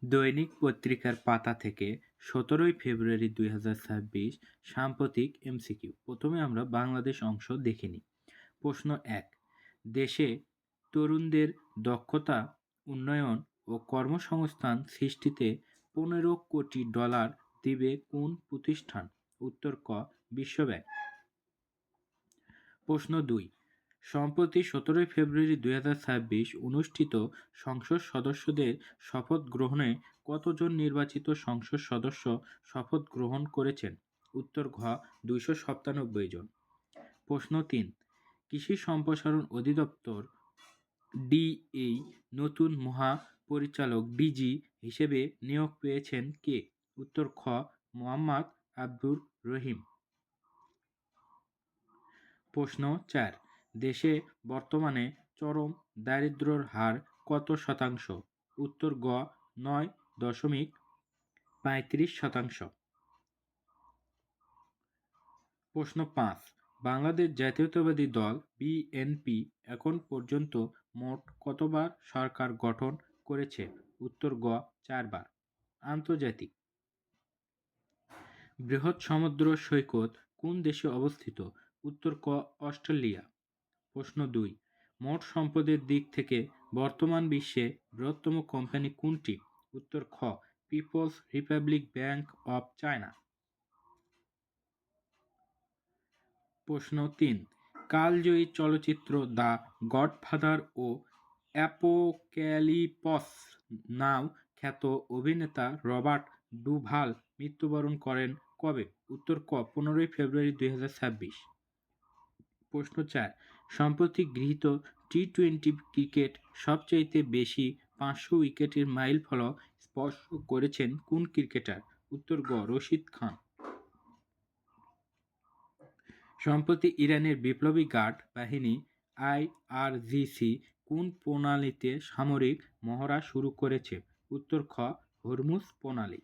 দৈনিক পত্রিকার পাতা থেকে ১৭ই ফেব্রুয়ারি ২০২৬ সাম্প্রতিক এমসিকিউ। প্রথমে আমরা বাংলাদেশ অংশ দেখে নিই। প্রশ্ন ১, দেশে তরুণদের দক্ষতা উন্নয়ন ও কর্মসংস্থান সৃষ্টিতে $15 কোটি দিবে কোন প্রতিষ্ঠান? উত্তর ক, বিশ্বব্যাংক। প্রশ্ন ২, সম্প্রতি ১৭ই ফেব্রুয়ারি ২০২৬ অনুষ্ঠিত সংসদ সদস্যদের শপথ গ্রহণে কতজন নির্বাচিত সংসদ সদস্য শপথ গ্রহণ করেছেন? উত্তর ঘ, ২৯৭ জন। প্রশ্ন ৩, কৃষি সম্প্রসারণ অধিদপ্তর ডিএ নতুন মহাপরিচালক ডিজি হিসেবে নিয়োগ পেয়েছেন কে? উত্তর খ, মোহাম্মদ আব্দুর রহিম। প্রশ্ন ৪, দেশে বর্তমানে চরম দারিদ্র্যের হার কত শতাংশ? উত্তর গ, ৯.৩৫%। প্রশ্ন ৫, বাংলাদেশ জাতীয়তাবাদী দল বিএনপি এখন পর্যন্ত মোট কতবার সরকার গঠন করেছে? উত্তর গ, ৪ বার। আন্তর্জাতিক। বৃহৎ সমুদ্র সৈকত কোন দেশে অবস্থিত? উত্তর ক, অস্ট্রেলিয়া। প্রশ্ন ২, মোট সম্পদের দিক থেকে বর্তমান বিশ্বে বৃহত্তম কোম্পানি কোনটি? উত্তর খ, People's Republic Bank of China. প্রশ্ন ৩, কালজয়ী চলচ্চিত্র দ্য গডফাদার ও অ্যাপোক্যালিপস নাও খ্যাত অভিনেতা রবার্ট ডুভাল মৃত্যুবরণ করেন কবে? উত্তর ক, ১৫ই ফেব্রুয়ারি ২০২৬। প্রশ্ন ৪, সম্প্রতি গৃহীত টি-টোয়েন্টি ক্রিকেট সবচাইতে বেশি ৫০০ উইকেটের মাইলফলক স্পর্শ করেছেন কোন ক্রিকেটার? উত্তর গ, রশিদ খান। সম্প্রতি ইরানের বিপ্লবী গার্ড বাহিনী আইআরজিসি কোন প্রণালীতে সামরিক মহড়া শুরু করেছে? উত্তর খ, হরমুজ প্রণালী।